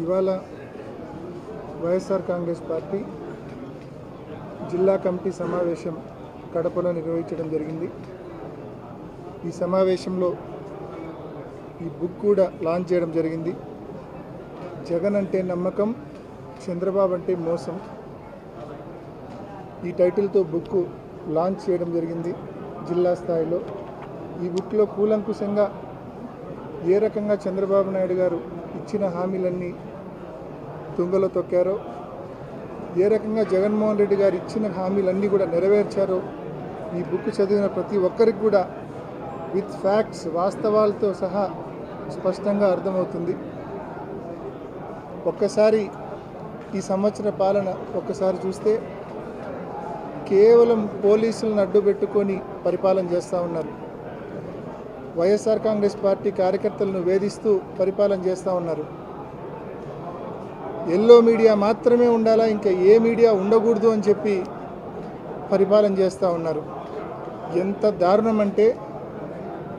ఇవాళ వైఎస్ఆర్ కాంగ్రెస్ పార్టీ జిల్లా కమిటీ సమావేశం కడపలో నిర్వహించడం జరిగింది. ఈ సమావేశంలో ఈ బుక్ కూడా లాంచ్ చేయడం జరిగింది. జగన్ అంటే నమ్మకం, చంద్రబాబు అంటే మోసం. ఈ టైటిల్తో బుక్ లాంచ్ చేయడం జరిగింది జిల్లా స్థాయిలో. ఈ బుక్లో కూలంకుశంగా ఏ రకంగా చంద్రబాబు నాయుడు గారు ఇచ్చిన హామీలన్నీ తుంగలో తొక్కారో, ఏ రకంగా జగన్మోహన్ రెడ్డి గారు ఇచ్చిన హామీలన్నీ కూడా నెరవేర్చారో ఈ బుక్ చదివిన ప్రతి ఒక్కరికి కూడా విత్ ఫ్యాక్ట్స్, వాస్తవాలతో సహా స్పష్టంగా అర్థమవుతుంది. ఒక్కసారి ఈ సంవత్సర పాలన ఒక్కసారి చూస్తే కేవలం పోలీసులను అడ్డు పెట్టుకొని పరిపాలన చేస్తూ ఉన్నారు. వైఎస్ఆర్ కాంగ్రెస్ పార్టీ కార్యకర్తలను వేధిస్తూ పరిపాలన చేస్తూ ఉన్నారు. ఎల్లో మీడియా మాత్రమే ఉండాలా, ఇంకా ఏ మీడియా ఉండకూడదు అని చెప్పి పరిపాలన చేస్తూ ఉన్నారు. ఎంత దారుణం అంటే,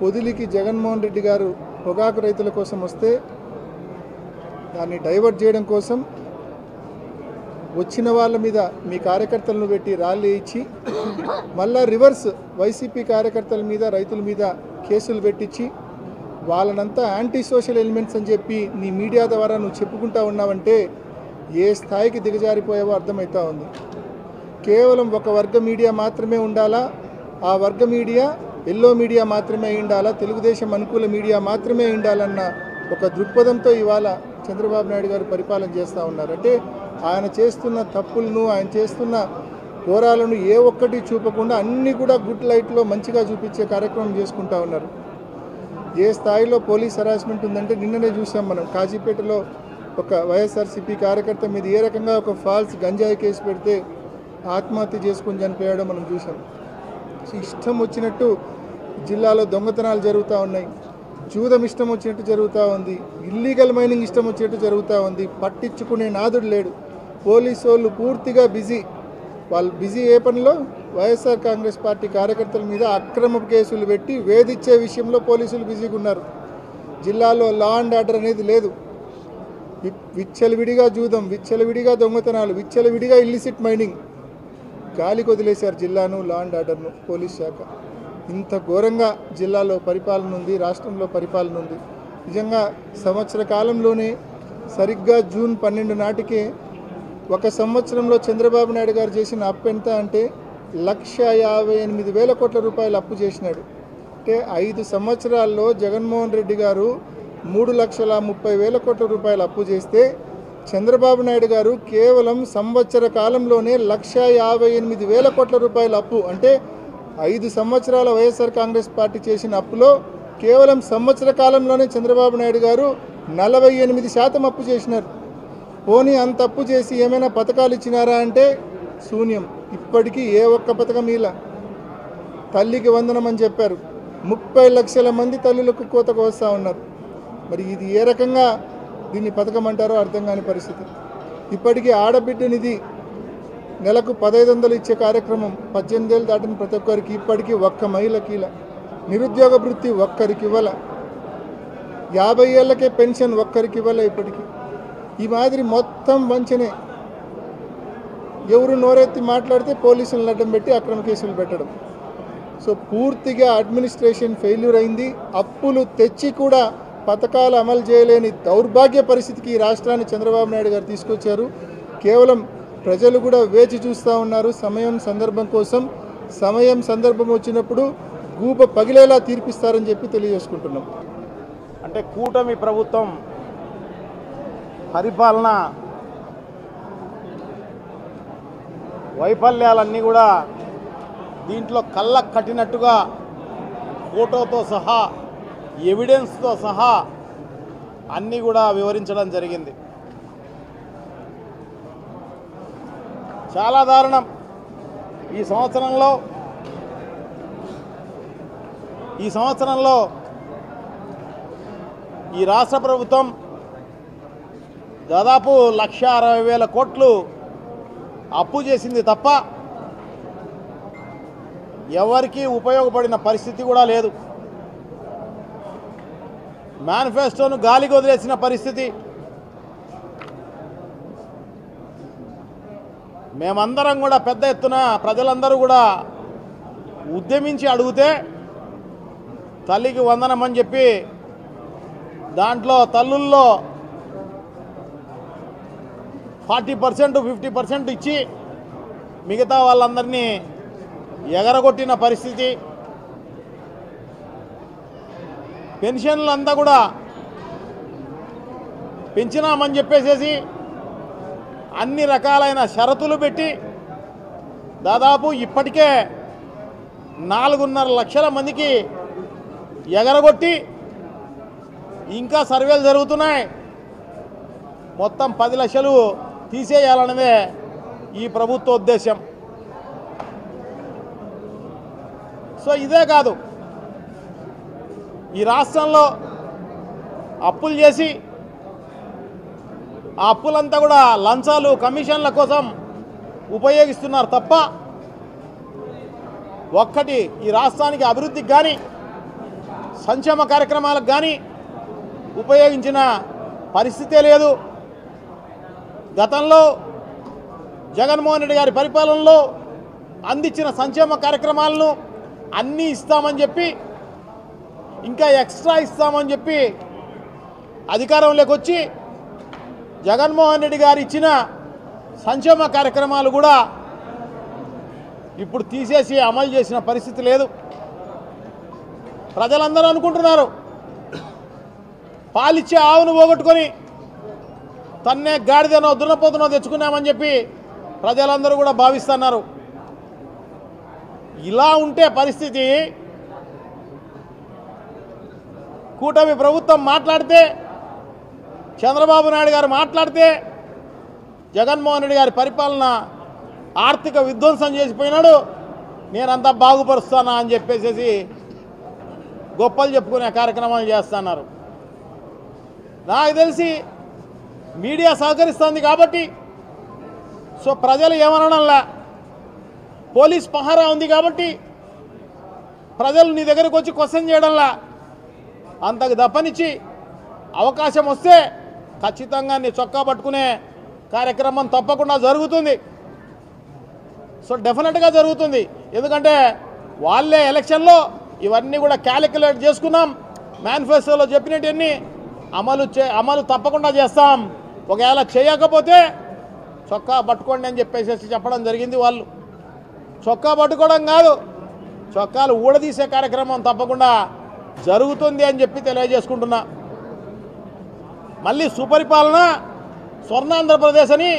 పొదిలికి జగన్మోహన్ రెడ్డి గారు పొగాకు రైతుల కోసం వస్తే దాన్ని డైవర్ట్ చేయడం కోసం వచ్చిన వాళ్ళ మీద మీ కార్యకర్తలను పెట్టి ర్యాలీ ఇచ్చి మళ్ళా రివర్స్ వైసీపీ కార్యకర్తల మీద, రైతుల మీద కేసులు పెట్టించి వాళ్ళనంతా యాంటీ సోషల్ ఎలిమెంట్స్ అని చెప్పి నీ మీడియా ద్వారా నువ్వు చెప్పుకుంటా ఉన్నావంటే ఏ స్థాయికి దిగజారిపోయావో అర్థమవుతూ ఉంది. కేవలం ఒక వర్గ మీడియా మాత్రమే ఉండాలా, ఆ వర్గ మీడియా ఎల్లో మీడియా మాత్రమే ఉండాలా, తెలుగుదేశం అనుకూల మీడియా మాత్రమే ఉండాలన్న ఒక దృక్పథంతో ఇవాళ చంద్రబాబు నాయుడు గారు పరిపాలన చేస్తూ ఉన్నారు. అంటే ఆయన చేస్తున్న తప్పులను, ఆయన చేస్తున్న ఘోరాలను ఏ ఒక్కటి చూపకుండా అన్నీ కూడా గుడ్ లైట్లో మంచిగా చూపించే కార్యక్రమం చేసుకుంటూ ఉన్నారు. ఏ స్థాయిలో పోలీస్ హరాస్మెంట్ ఉందంటే నిన్ననే చూసాం మనం. కాజీపేటలో ఒక వైఎస్ఆర్సీపీ కార్యకర్త మీద ఏ రకంగా ఒక ఫాల్స్ గంజాయి కేసు పెడితే ఆత్మహత్య చేసుకుని చనిపోయాడో మనం చూసాం. ఇష్టం వచ్చినట్టు జిల్లాలో దొంగతనాలు జరుగుతూ ఉన్నాయి, జూదం ఇష్టం వచ్చినట్టు జరుగుతూ ఉంది, ఇల్లీగల్ మైనింగ్ ఇష్టం వచ్చినట్టు జరుగుతూ ఉంది. పట్టించుకునే నాదుడు లేడు. పోలీసు వాళ్ళు పూర్తిగా బిజీ. వాళ్ళు బిజీ ఏ పనిలో? వైఎస్ఆర్ కాంగ్రెస్ పార్టీ కార్యకర్తల మీద అక్రమ కేసులు పెట్టి వేధించే విషయంలో పోలీసులు బిజీగా ఉన్నారు. జిల్లాలో లా అండ్ ఆర్డర్ అనేది లేదు. విచ్చలవిడిగా జూదం, విచ్చలవిడిగా దొంగతనాలు, విచ్చలవిడిగా ఇల్లిసిట్ మైనింగ్. గాలికి వదిలేశారు జిల్లాను, లా అండ్ ఆర్డర్ను పోలీస్ శాఖ. ఇంత ఘోరంగా జిల్లాలో పరిపాలన ఉంది, రాష్ట్రంలో పరిపాలన ఉంది. నిజంగా సంవత్సర కాలంలోనే సరిగ్గా జూన్ 12 నాటికే ఒక సంవత్సరంలో చంద్రబాబు నాయుడు గారు చేసిన అప్పు ఎంత అంటే 1,58,000 కోట్ల రూపాయలు అప్పు చేసినాడు. అంటే 5 సంవత్సరాల్లో జగన్మోహన్ రెడ్డి గారు 3,30,000 కోట్ల రూపాయలు అప్పు చేస్తే చంద్రబాబు నాయుడు గారు కేవలం సంవత్సర కాలంలోనే 1,58,000 కోట్ల రూపాయల అప్పు. అంటే 5 సంవత్సరాల వైఎస్ఆర్ కాంగ్రెస్ పార్టీ చేసిన అప్పులో కేవలం సంవత్సర కాలంలోనే చంద్రబాబు నాయుడు గారు 48% అప్పు చేసినారు. పోనీ అంత అప్పు చేసి ఏమైనా పథకాలు ఇచ్చినారా అంటే శూన్యం. ఇప్పటికీ ఏ ఒక్క పథకం ఇలా. తల్లికి వందనం అని చెప్పారు, 30 లక్షల మంది తల్లులకు కోతకు వస్తూ ఉన్నారు. మరి ఇది ఏ రకంగా దీన్ని పథకం అంటారో అర్థం కాని పరిస్థితి. ఇప్పటికీ ఆడబిడ్డ నిధి నెలకు 1,500 ఇచ్చే కార్యక్రమం 18 ఏళ్ళు దాటిన ప్రతి ఒక్కరికి ఇప్పటికీ ఒక్క మహిళకి ఇలా. నిరుద్యోగ వృత్తి ఒక్కరికి ఇవ్వాల, 50 ఏళ్ళకే పెన్షన్ ఒక్కరికి ఇవ్వాల. ఇప్పటికీ ఈ మాదిరి మొత్తం వంచనే. ఎవరు నోరెత్తి మాట్లాడితే పోలీసులను అడ్డం పెట్టి అక్రమ కేసులు పెట్టడం. సో పూర్తిగా అడ్మినిస్ట్రేషన్ ఫెయిల్యూర్ అయింది. అప్పులు తెచ్చి కూడా పథకాలు అమలు చేయలేని దౌర్భాగ్య పరిస్థితికి ఈ రాష్ట్రాన్ని చంద్రబాబు నాయుడు గారు తీసుకొచ్చారు. కేవలం ప్రజలు కూడా వేచి చూస్తూ ఉన్నారు సమయం సందర్భం కోసం. సమయం సందర్భం వచ్చినప్పుడు గూప పగిలేలా తీర్పిస్తారని చెప్పి తెలియజేసుకుంటున్నాం. అంటే కూటమి ప్రభుత్వం పరిపాలన వైఫల్యాలన్నీ కూడా దీంట్లో కళ్ళ కట్టినట్టుగా ఫోటోతో సహా, ఎవిడెన్స్తో సహా అన్నీ కూడా వివరించడం జరిగింది. చాలా దారుణం. ఈ సంవత్సరంలో ఈ రాష్ట్ర ప్రభుత్వం దాదాపు 1,60,000 కోట్లు అప్పు చేసింది తప్ప ఎవరికీ ఉపయోగపడిన పరిస్థితి కూడా లేదు. మేనిఫెస్టోను గాలికి వదిలేసిన పరిస్థితి. మేమందరం కూడా పెద్ద ఎత్తున ప్రజలందరూ కూడా ఉద్యమించి అడిగితే తల్లికి వందనం అని చెప్పి దాంట్లో తల్లుల్లో 40% 50% ఇచ్చి మిగతా వాళ్ళందరినీ ఎగరగొట్టిన పరిస్థితి. పెన్షన్లు అంతా కూడా పెంచినామని చెప్పేసేసి అన్ని రకాలైన షరతులు పెట్టి దాదాపు ఇప్పటికే 4.5 లక్షల మందికి ఎగరగొట్టి ఇంకా సర్వేలు జరుగుతున్నాయి. మొత్తం 10 లక్షలు తీసేయాలన్నదే ఈ ప్రభుత్వ ఉద్దేశం. సో ఇదే కాదు, ఈ రాష్ట్రంలో అప్పులు చేసి ఆ అప్పులంతా కూడా లంచాలు కమిషన్ల కోసం ఉపయోగిస్తున్నారు తప్ప ఒక్కటి ఈ రాష్ట్రానికి అభివృద్ధికి కానీ సంక్షేమ కార్యక్రమాలకు కానీ ఉపయోగించిన పరిస్థితే లేదు. గతంలో జగన్మోహన్ రెడ్డి గారి పరిపాలనలో అందించిన సంక్షేమ కార్యక్రమాలను అన్నీ ఇస్తామని చెప్పి ఇంకా ఎక్స్ట్రా ఇస్తామని చెప్పి అధికారంలోకి వచ్చి జగన్మోహన్ రెడ్డి గారు ఇచ్చిన సంక్షేమ కార్యక్రమాలు కూడా ఇప్పుడు తీసేసి అమలు చేసిన పరిస్థితి లేదు. ప్రజలందరూ అనుకుంటున్నారు పాలిచ్చే ఆవును పోగొట్టుకొని తన్నే గాడిదనో దున్నపోతునో తెచ్చుకున్నామని చెప్పి ప్రజలందరూ కూడా భావిస్తున్నారు. ఇలా ఉంటే పరిస్థితి కూటమి ప్రభుత్వం మాట్లాడితే, చంద్రబాబు నాయుడు గారు మాట్లాడితే జగన్మోహన్ రెడ్డి గారి పరిపాలన ఆర్థిక విధ్వంసం చేసిపోయినాడు, నేనంతా బాగుపరుస్తానా అని చెప్పేసి గొప్పలు చెప్పుకునే కార్యక్రమాలు చేస్తున్నారు. నాకు తెలిసి మీడియా సహకరిస్తుంది కాబట్టి సో ప్రజలు ఏమనడంలా, పోలీస్ పహారా ఉంది కాబట్టి ప్రజలు నీ దగ్గరకు వచ్చి క్వశ్చన్ చేయడంలా, అంతకు దప్పనిచ్చి అవకాశం వస్తే ఖచ్చితంగా నీ చొక్కా పట్టుకునే కార్యక్రమం తప్పకుండా జరుగుతుంది. సో డెఫినెట్గా జరుగుతుంది. ఎందుకంటే వాళ్ళే ఎలక్షన్లో ఇవన్నీ కూడా క్యాలిక్యులేట్ చేసుకున్నాం, మేనిఫెస్టోలో చెప్పినవన్నీ అమలు తప్పకుండా చేస్తాం, ఒకవేళ చేయకపోతే చొక్కా పట్టుకోండి అని చెప్పేసి చెప్పడం జరిగింది. వాళ్ళు చొక్కా పట్టుకోవడం కాదు, చొక్కాలు ఊడదీసే కార్యక్రమం తప్పకుండా జరుగుతుంది అని చెప్పి తెలియజేసుకుంటున్నా. మళ్ళీ సుపరిపాలన స్వర్ణాంధ్రప్రదేశ్ అని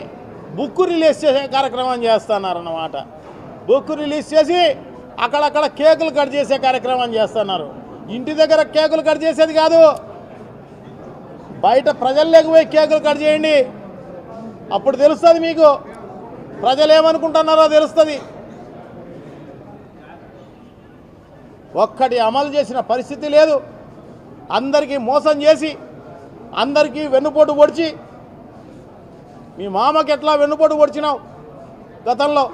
బుక్ రిలీజ్ చేసే కార్యక్రమం చేస్తున్నారన్నమాట. బుక్ రిలీజ్ చేసి అక్కడక్కడ కేకులు కట్ చేసే కార్యక్రమం చేస్తున్నారు. ఇంటి దగ్గర కేకులు కట్ చేసేది కాదు, బయట ప్రజల్లోకి పోయి కేకులు కట్ చేయండి, అప్పుడు తెలుస్తుంది మీకు ప్రజలు ఏమనుకుంటున్నారో తెలుస్తుంది. ఒక్కటి అమలు చేసిన పరిస్థితి లేదు. అందరికీ మోసం చేసి అందరికీ వెన్నుపోటు పొడిచి, మీ మామకి ఎట్లా వెన్నుపోటు పొడిచినావు గతంలో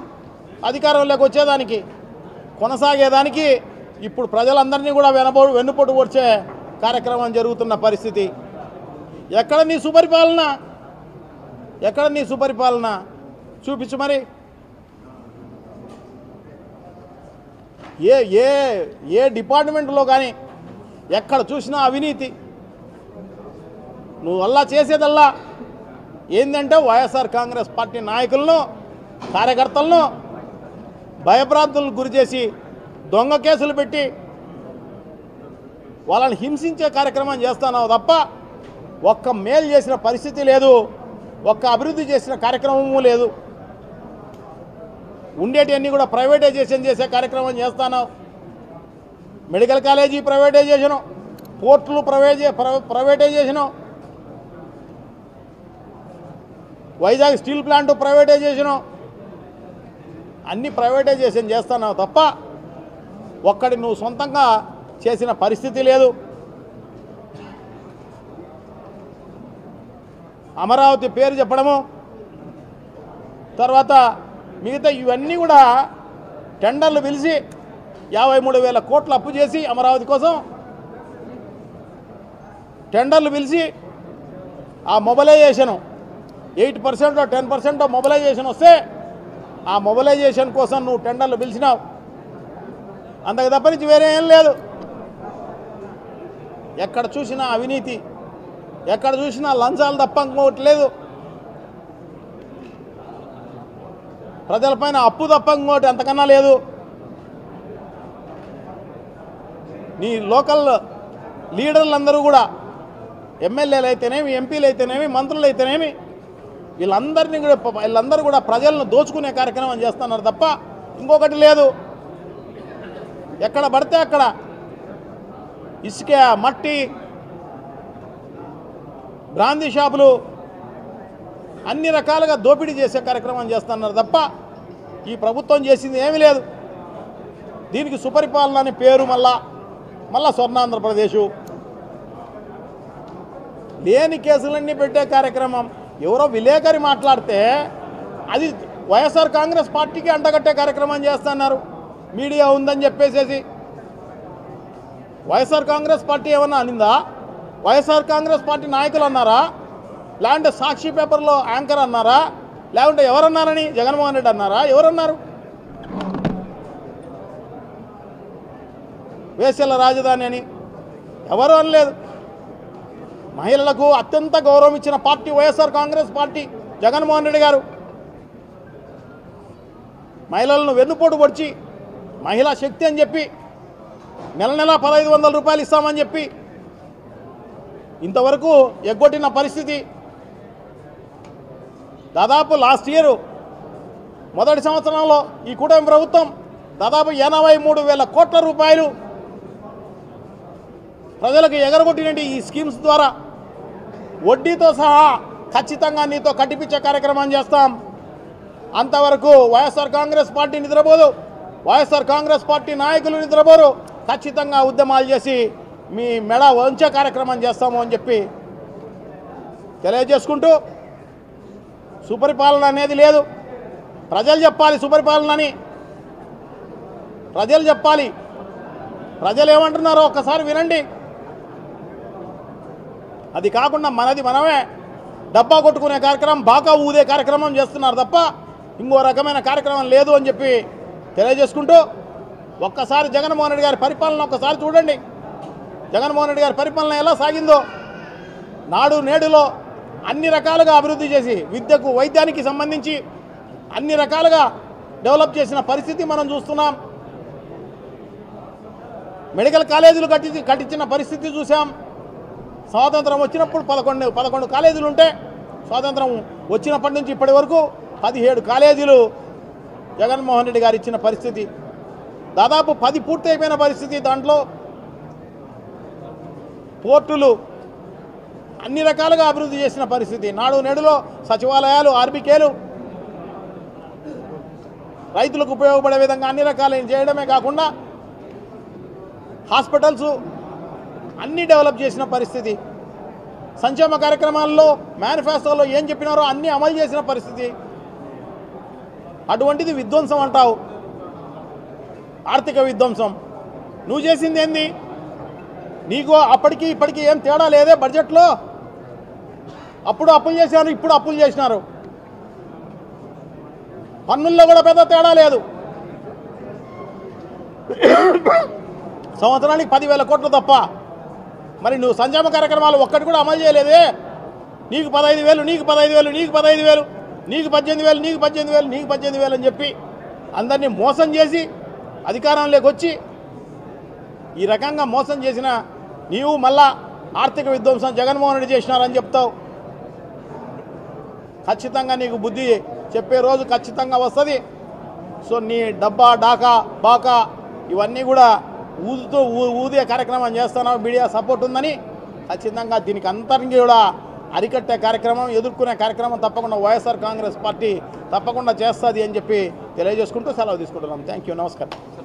అధికారంలోకి వచ్చేదానికి కొనసాగేదానికి, ఇప్పుడు ప్రజలందరినీ కూడా వెన్నుపోటు పొడిచే కార్యక్రమం జరుగుతున్న పరిస్థితి. ఎక్కడ నీ సుపరిపాలన, ఎక్కడ నీ సుపరిపాలన చూపించు. మరి ఏ డిపార్ట్మెంట్లో కానీ ఎక్కడ చూసినా అవినీతి. నువ్వు అల్లా చేసేదల్లా ఏంటంటే వైఎస్ఆర్ కాంగ్రెస్ పార్టీ నాయకులను కార్యకర్తలను భయభ్రాంతులకు గురి చేసి దొంగ కేసులు పెట్టి వాళ్ళని హింసించే కార్యక్రమం చేస్తున్నావు తప్ప ఒక్క మేలు చేసిన పరిస్థితి లేదు, ఒక్క అభివృద్ధి చేసిన కార్యక్రమము లేదు. ఉండేటివన్నీ కూడా ప్రైవేటైజేషన్ చేసే కార్యక్రమం చేస్తున్నావు. మెడికల్ కాలేజీ ప్రైవేటైజేషను, పోర్టులు privatisation, Vizag steel plant privatisation, అన్ని ప్రైవేటైజేషన్ చేస్తున్నావు తప్ప ఒక్కడి నువ్వు సొంతంగా చేసిన పరిస్థితి లేదు. అమరావతి పేరు చెప్పడము, తర్వాత మిగతా ఇవన్నీ కూడా టెండర్లు పిలిచి 53,000 కోట్లు అప్పు చేసి అమరావతి కోసం టెండర్లు పిలిచి ఆ మొబలైజేషను 8% 10% మొబలైజేషన్ వస్తే ఆ మొబిలైజేషన్ కోసం నువ్వు టెండర్లు పిలిచినావు, అంతకు తప్పనించి వేరే ఏం లేదు. ఎక్కడ చూసినా అవినీతి, ఎక్కడ చూసినా లంచాలు తప్ప ఇంకోట్లేదు. ప్రజలపైన అప్పు తప్ప ఇంకోటి అంతకన్నా లేదు. నీ లోకల్ లీడర్లందరూ కూడా ఎమ్మెల్యేలు అయితేనేమి, ఎంపీలు అయితేనేమి, మంత్రులు అయితేనేమి వీళ్ళందరూ కూడా ప్రజలను దోచుకునే కార్యక్రమం చేస్తున్నారు తప్ప ఇంకొకటి లేదు. ఎక్కడ పడితే అక్కడ ఇసుక, మట్టి, బ్రాందీ షాపులు అన్ని రకాలుగా దోపిడీ చేసే కార్యక్రమం చేస్తున్నారు తప్ప ఈ ప్రభుత్వం చేసింది ఏమీ లేదు. దీనికి సుపరిపాలన అని పేరు, మళ్ళా స్వర్ణాంధ్రప్రదేశ్ లేని కేసులన్నీ పెట్టే కార్యక్రమం. ఎవరో విలేకరి మాట్లాడితే అది వైఎస్ఆర్ కాంగ్రెస్ పార్టీకి అంటగట్టే కార్యక్రమం చేస్తున్నారు. మీడియా ఉందని చెప్పేసేసి వైఎస్ఆర్ కాంగ్రెస్ పార్టీ ఏమన్నా అనిందా? వైఎస్ఆర్ కాంగ్రెస్ పార్టీ నాయకులు అన్నారా? లేదంటే సాక్షి పేపర్లో యాంకర్ అన్నారా? లేకుంటే ఎవరన్నారని జగన్మోహన్ రెడ్డి అన్నారా? ఎవరన్నారు? వేసల రాజధాని అని ఎవరు అనలేదు. మహిళలకు అత్యంత గౌరవం ఇచ్చిన పార్టీ వైఎస్ఆర్ కాంగ్రెస్ పార్టీ, జగన్మోహన్ రెడ్డి గారు. మహిళలను వెన్నుపోటు పొడిచి మహిళా శక్తి అని చెప్పి నెల 1500 రూపాయలు ఇస్తామని చెప్పి ఇంతవరకు ఎగ్గొట్టిన పరిస్థితి. దాదాపు లాస్ట్ ఇయర్ మొదటి సంవత్సరంలో ఈ కూటమి ప్రభుత్వం దాదాపు 83,000 కోట్ల రూపాయలు ప్రజలకు ఎగరగొట్టినట్టు ఈ స్కీమ్స్ ద్వారా వడ్డీతో సహా ఖచ్చితంగా నీతో కట్టిపించే కార్యక్రమం చేస్తాం. అంతవరకు వైఎస్ఆర్ కాంగ్రెస్ పార్టీ నిద్రపోదు, వైఎస్ఆర్ కాంగ్రెస్ పార్టీ నాయకులు నిద్రపోరు. ఖచ్చితంగా ఉద్యమాలు చేసి మీ మెడ వంచే కార్యక్రమం చేస్తాము అని చెప్పి తెలియజేసుకుంటూ, సుపరిపాలన అనేది లేదు. ప్రజలు చెప్పాలి సుపరిపాలనని, ప్రజలు చెప్పాలి. ప్రజలు ఏమంటున్నారో ఒక్కసారి వినండి. అది కాకుండా మనమే డబ్బా కొట్టుకునే కార్యక్రమం, బాకా ఊదే కార్యక్రమం చేస్తున్నారు తప్ప ఇంకో రకమైన కార్యక్రమం లేదు అని చెప్పి తెలియజేసుకుంటూ, ఒక్కసారి జగన్మోహన్ రెడ్డి గారి పరిపాలన ఒక్కసారి చూడండి. జగన్మోహన్ రెడ్డి గారి పరిపాలన ఎలా సాగిందో. నాడు నేడులో అన్ని రకాలుగా అభివృద్ధి చేసి విద్యకు, వైద్యానికి సంబంధించి అన్ని రకాలుగా డెవలప్ చేసిన పరిస్థితి మనం చూస్తున్నాం. మెడికల్ కాలేజీలు కట్టించిన పరిస్థితి చూసాం. స్వాతంత్రం వచ్చినప్పుడు 11 కాలేజీలు ఉంటే స్వాతంత్రం వచ్చినప్పటి నుంచి ఇప్పటి వరకు 17 కాలేజీలు జగన్మోహన్ రెడ్డి గారు ఇచ్చిన పరిస్థితి. దాదాపు 10 పూర్తి అయిపోయిన పరిస్థితి. దాంట్లో పోర్టులు అన్ని రకాలుగా అభివృద్ధి చేసిన పరిస్థితి. నాడు నేడులో సచివాలయాలు, ఆర్బీకేలు రైతులకు ఉపయోగపడే విధంగా అన్ని రకాలైన చేయడమే కాకుండా హాస్పిటల్స్ అన్నీ డెవలప్ చేసిన పరిస్థితి. సంక్షేమ కార్యక్రమాల్లో మేనిఫెస్టోలో ఏం చెప్పినారో అన్నీ అమలు చేసిన పరిస్థితి. అటువంటిది విధ్వంసం అంటావు, ఆర్థిక విధ్వంసం. నువ్వు చేసింది ఏంది? నీకు అప్పటికి ఇప్పటికీ ఏం తేడా లేదే బడ్జెట్లో. అప్పుడు అప్పులు చేశారు, ఇప్పుడు అప్పులు చేసినారు. పన్నుల్లో కూడా పెద్ద తేడా లేదు. సంవత్సరానికి 10,000 కోట్లు తప్ప. మరి నువ్వు సంక్షేమ కార్యక్రమాలు ఒక్కటి కూడా అమలు చేయలేదే. నీకు 15,000, నీకు 15,000, నీకు 15,000, నీకు 18,000, నీకు 18,000, నీకు 18,000 అని చెప్పి అందరినీ మోసం చేసి అధికారంలోకి వచ్చి ఈ రకంగా మోసం చేసిన నీవు మళ్ళా ఆర్థిక విధ్వంసం జగన్మోహన్ రెడ్డి చేసినారని చెప్తావు. ఖచ్చితంగా నీకు బుద్ధి చెప్పే రోజు ఖచ్చితంగా వస్తుంది. సో నీ డబ్బా, డాకా, బాకా ఇవన్నీ కూడా ఊదే కార్యక్రమం చేస్తున్నావు. మీడియా సపోర్ట్ ఉందని ఖచ్చితంగా దీనికి అంతరికి కూడా అరికట్టే కార్యక్రమం, ఎదుర్కొనే కార్యక్రమం తప్పకుండా వైఎస్ఆర్ కాంగ్రెస్ పార్టీ తప్పకుండా చేస్తుంది అని చెప్పి తెలియజేసుకుంటూ సెలవు తీసుకుంటున్నాం. థ్యాంక్ యూ, నమస్కారం.